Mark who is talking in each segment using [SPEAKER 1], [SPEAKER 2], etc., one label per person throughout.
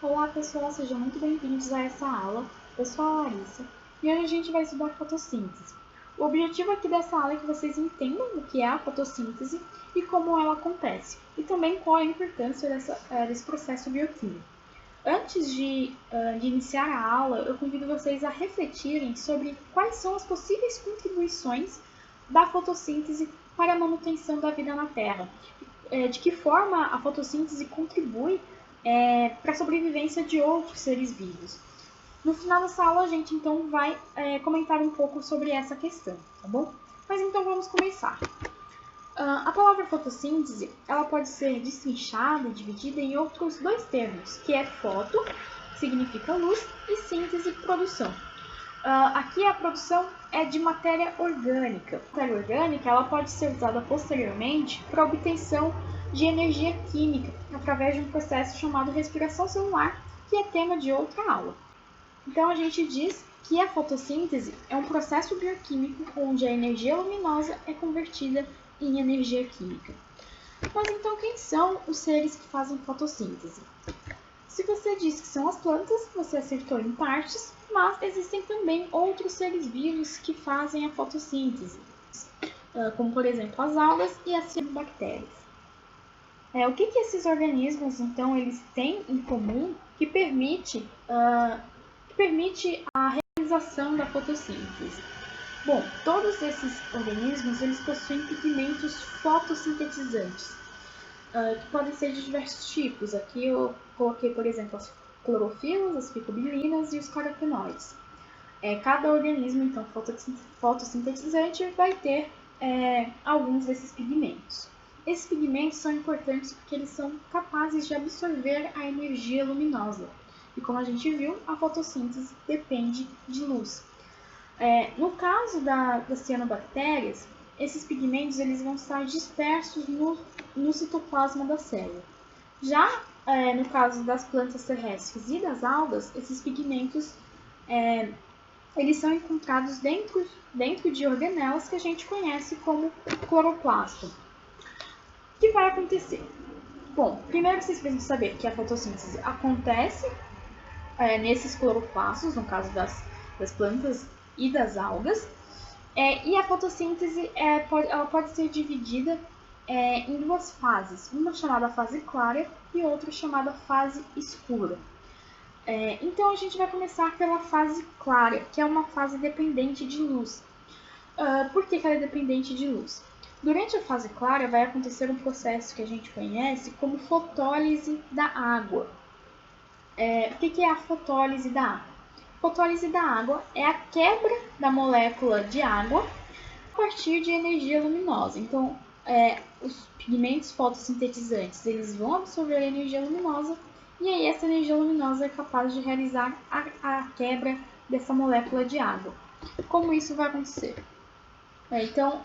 [SPEAKER 1] Olá pessoal, sejam muito bem-vindos a essa aula. Eu sou a Larissa e hoje a gente vai estudar fotossíntese. O objetivo aqui dessa aula é que vocês entendam o que é a fotossíntese e como ela acontece, e também qual a importância desse processo bioquímico. Antes de iniciar a aula, eu convido vocês a refletirem sobre quais são as possíveis contribuições da fotossíntese para a manutenção da vida na Terra. De que forma a fotossíntese contribui para a sobrevivência de outros seres vivos. No final dessa aula, a gente então vai comentar um pouco sobre essa questão, tá bom? Mas então vamos começar. A palavra fotossíntese, ela pode ser destrinchada e dividida em outros dois termos, que é foto, que significa luz, e síntese, produção. Aqui a produção é de matéria orgânica. A matéria orgânica ela pode ser usada posteriormente para obtenção de energia química através de um processo chamado respiração celular, que é tema de outra aula. Então a gente diz que a fotossíntese é um processo bioquímico onde a energia luminosa é convertida em energia química. Mas então quem são os seres que fazem fotossíntese? Se você diz que são as plantas, você acertou em partes, mas existem também outros seres vivos que fazem a fotossíntese, como por exemplo as algas e as cianobactérias. O que esses organismos então eles têm em comum que permite a realização da fotossíntese? Bom, todos esses organismos eles possuem pigmentos fotossintetizantes, que podem ser de diversos tipos. Aqui eu coloquei, por exemplo, as clorofilas, as ficobilinas e os carotenoides. Cada organismo, então, fotossintetizante vai ter alguns desses pigmentos. Esses pigmentos são importantes porque eles são capazes de absorver a energia luminosa. E como a gente viu, a fotossíntese depende de luz. No caso das cianobactérias, esses pigmentos eles vão estar dispersos no citoplasma da célula. Já no caso das plantas terrestres e das algas, esses pigmentos eles são encontrados dentro de organelas que a gente conhece como cloroplasto. O que vai acontecer? Bom, primeiro vocês precisam saber que a fotossíntese acontece nesses cloroplastos, no caso das plantas e das algas, e a fotossíntese ela pode ser dividida em duas fases, uma chamada fase clara e outra chamada fase escura. Então a gente vai começar pela fase clara, que é uma fase dependente de luz. Por que ela é dependente de luz? Durante a fase clara vai acontecer um processo que a gente conhece como fotólise da água. O que é a fotólise da água? A fotólise da água é a quebra da molécula de água a partir de energia luminosa. Então, os pigmentos fotossintetizantes eles vão absorver a energia luminosa e aí essa energia luminosa é capaz de realizar a quebra dessa molécula de água. Como isso vai acontecer? Então,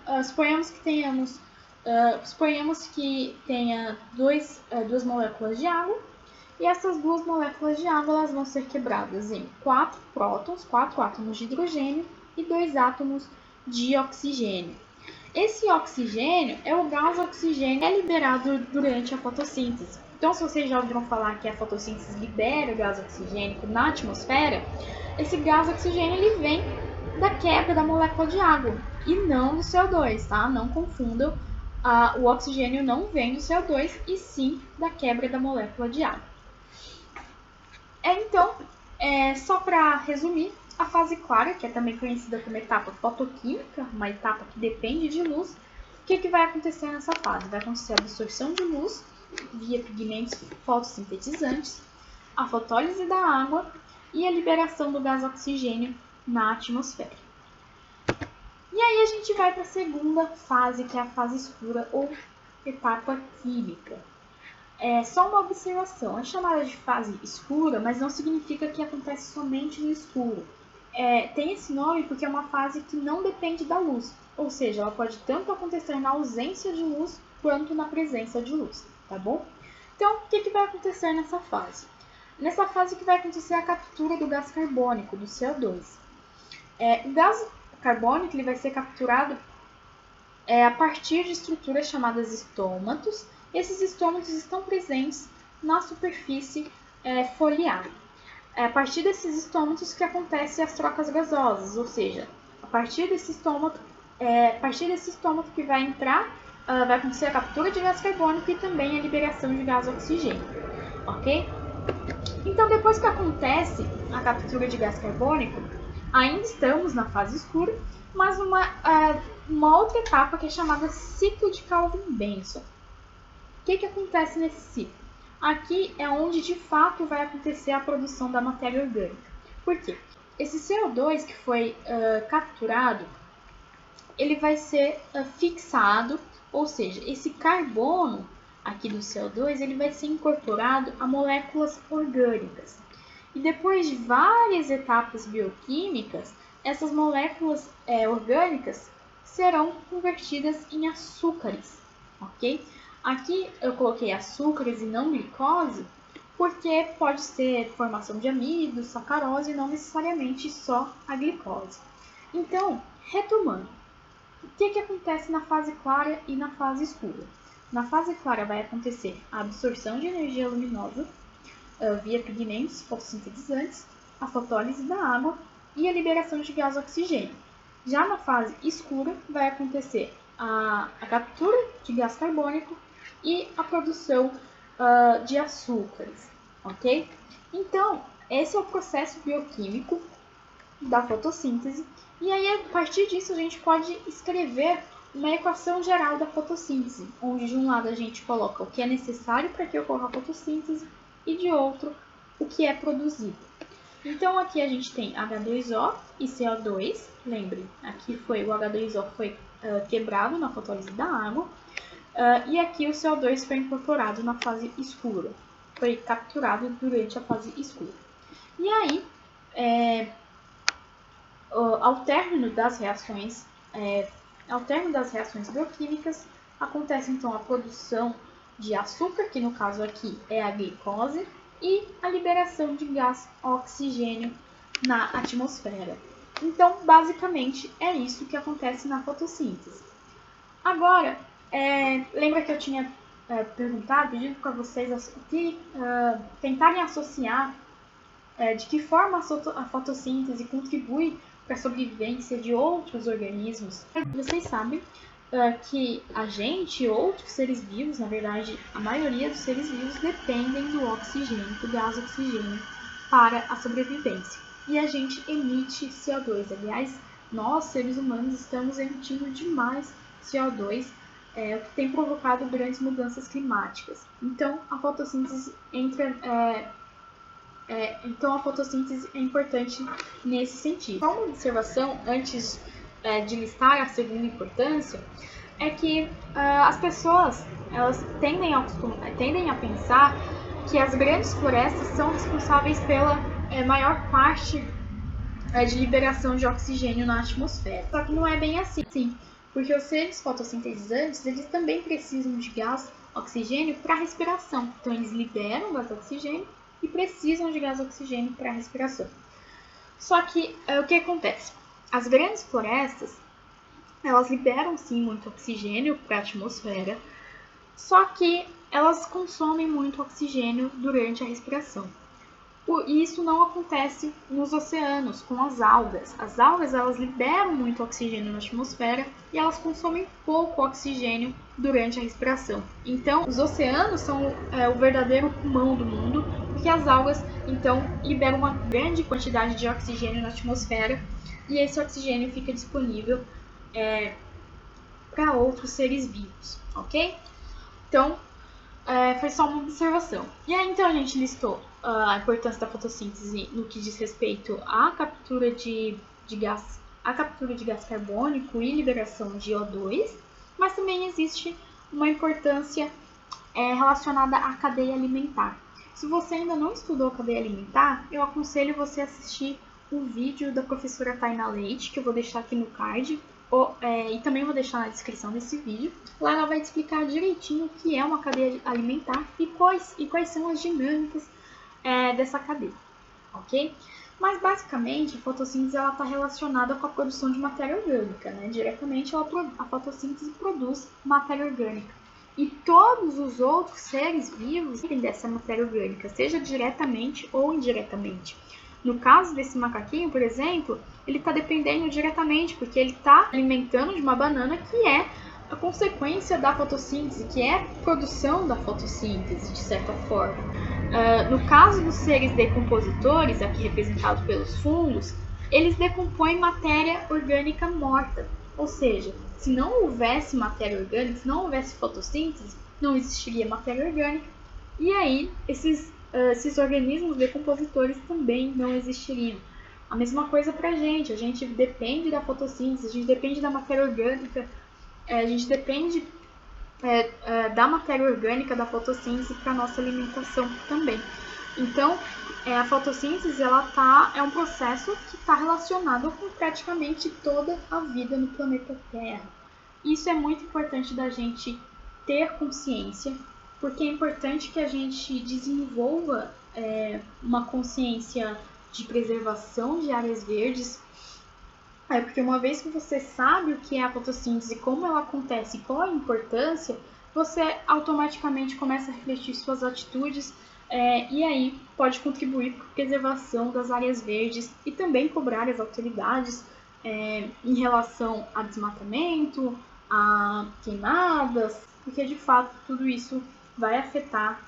[SPEAKER 1] suponhamos que tenha duas moléculas de água e essas duas moléculas de água elas vão ser quebradas em 4 prótons, 4 átomos de hidrogênio e 2 átomos de oxigênio. Esse oxigênio é o gás oxigênio que é liberado durante a fotossíntese. Então, se vocês já ouviram falar que a fotossíntese libera o gás oxigênico na atmosfera, esse gás oxigênio ele vem da quebra da molécula de água e não do CO2, tá? Não confundam, o oxigênio não vem do CO2 e sim da quebra da molécula de água. Então, só para resumir, a fase clara, que é também conhecida como etapa fotoquímica, uma etapa que depende de luz, o que vai acontecer nessa fase? Vai acontecer a absorção de luz via pigmentos fotossintetizantes, a fotólise da água e a liberação do gás oxigênio na atmosfera. E aí a gente vai para a segunda fase, que é a fase escura ou etapa química. Só uma observação, é chamada de fase escura, mas não significa que acontece somente no escuro. Tem esse nome porque é uma fase que não depende da luz, ou seja, ela pode tanto acontecer na ausência de luz quanto na presença de luz, tá bom? Então, o que vai acontecer nessa fase? Nessa fase que vai acontecer a captura do gás carbônico, do CO2. O gás carbônico ele vai ser capturado a partir de estruturas chamadas estômatos. Esses estômatos estão presentes na superfície foliar. É a partir desses estômatos que acontecem as trocas gasosas, ou seja, a partir desse estômato que vai entrar, vai acontecer a captura de gás carbônico e também a liberação de gás oxigênio, ok? Então, depois que acontece a captura de gás carbônico, ainda estamos na fase escura, mas uma outra etapa que é chamada ciclo de Calvin-Benson. O que acontece nesse ciclo? Aqui é onde de fato vai acontecer a produção da matéria orgânica. Por quê? Esse CO2 que foi capturado, ele vai ser fixado, ou seja, esse carbono aqui do CO2 ele vai ser incorporado a moléculas orgânicas. E depois de várias etapas bioquímicas, essas moléculas orgânicas serão convertidas em açúcares, ok? Aqui eu coloquei açúcares e não glicose, porque pode ser formação de amido, sacarose e não necessariamente só a glicose. Então, retomando, o que acontece na fase clara e na fase escura? Na fase clara vai acontecer a absorção de energia luminosa via pigmentos fotossintetizantes, a fotólise da água e a liberação de gás oxigênio. Já na fase escura vai acontecer a captura de gás carbônico e a produção de açúcares, ok? Então, esse é o processo bioquímico da fotossíntese, e aí a partir disso a gente pode escrever uma equação geral da fotossíntese, onde de um lado a gente coloca o que é necessário para que ocorra a fotossíntese e de outro o que é produzido. Então aqui a gente tem H2O e CO2, lembre, aqui foi o H2O foi quebrado na fotólise da água, e aqui o CO2 foi incorporado na fase escura, foi capturado durante a fase escura. E aí, ao término das reações bioquímicas, acontece então a produção de açúcar, que no caso aqui é a glicose, e a liberação de gás oxigênio na atmosfera. Então, basicamente, é isso que acontece na fotossíntese. Agora, lembra que eu tinha pedido para vocês tentarem associar de que forma a fotossíntese contribui para a sobrevivência de outros organismos. Vocês sabem que a gente e outros seres vivos, na verdade, a maioria dos seres vivos dependem do oxigênio, do gás oxigênio, para a sobrevivência. E a gente emite CO2. Aliás, nós, seres humanos, estamos emitindo demais CO2, o que tem provocado grandes mudanças climáticas. Então, a fotossíntese é importante nesse sentido. Só uma observação antes de listar a segunda importância é que as pessoas elas tendem a pensar que as grandes florestas são responsáveis pela maior parte de liberação de oxigênio na atmosfera. Só que não é bem assim, porque os seres fotossintetizantes eles também precisam de gás oxigênio para respiração. Então eles liberam gás oxigênio e precisam de gás oxigênio para a respiração. Só que o que acontece? As grandes florestas, elas liberam sim muito oxigênio para a atmosfera, só que elas consomem muito oxigênio durante a respiração. E isso não acontece nos oceanos, com as algas. As algas elas liberam muito oxigênio na atmosfera e elas consomem pouco oxigênio durante a respiração. Então, os oceanos são o verdadeiro pulmão do mundo, porque as algas então liberam uma grande quantidade de oxigênio na atmosfera e esse oxigênio fica disponível para outros seres vivos, ok? Então, foi só uma observação. E aí, então, a gente listou a importância da fotossíntese no que diz respeito à captura de gás carbônico e liberação de O2, mas também existe uma importância relacionada à cadeia alimentar. Se você ainda não estudou cadeia alimentar, eu aconselho você a assistir o vídeo da professora Taina Leite, que eu vou deixar aqui no card, e também vou deixar na descrição desse vídeo. Lá ela vai te explicar direitinho o que é uma cadeia alimentar e quais são as dinâmicas dessa cadeia, ok? Mas basicamente a fotossíntese está relacionada com a produção de matéria orgânica, né? Diretamente a fotossíntese produz matéria orgânica. E todos os outros seres vivos dependem dessa matéria orgânica, seja diretamente ou indiretamente. No caso desse macaquinho, por exemplo, ele está dependendo diretamente, porque ele está alimentando de uma banana que é a consequência da fotossíntese, que é a produção da fotossíntese, de certa forma. No caso dos seres decompositores, aqui representados pelos fungos, eles decompõem matéria orgânica morta. Ou seja, se não houvesse matéria orgânica, se não houvesse fotossíntese, não existiria matéria orgânica. E aí, esses organismos decompositores também não existiriam. A mesma coisa para a gente depende da fotossíntese, a gente depende da matéria orgânica, a gente depende da matéria orgânica, da fotossíntese para a nossa alimentação também. Então, a fotossíntese é um processo que está relacionado com praticamente toda a vida no planeta Terra. Isso é muito importante da gente ter consciência, porque é importante que a gente desenvolva uma consciência de preservação de áreas verdes, porque uma vez que você sabe o que é a fotossíntese, como ela acontece e qual a importância, você automaticamente começa a refletir suas atitudes e aí pode contribuir para a preservação das áreas verdes e também cobrar as autoridades em relação a desmatamento, a queimadas, porque de fato tudo isso vai afetar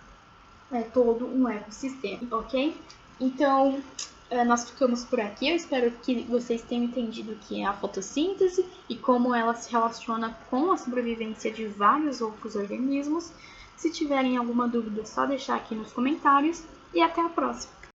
[SPEAKER 1] todo um ecossistema, ok? Então, nós ficamos por aqui. Eu espero que vocês tenham entendido o que é a fotossíntese e como ela se relaciona com a sobrevivência de vários outros organismos. Se tiverem alguma dúvida, é só deixar aqui nos comentários e até a próxima!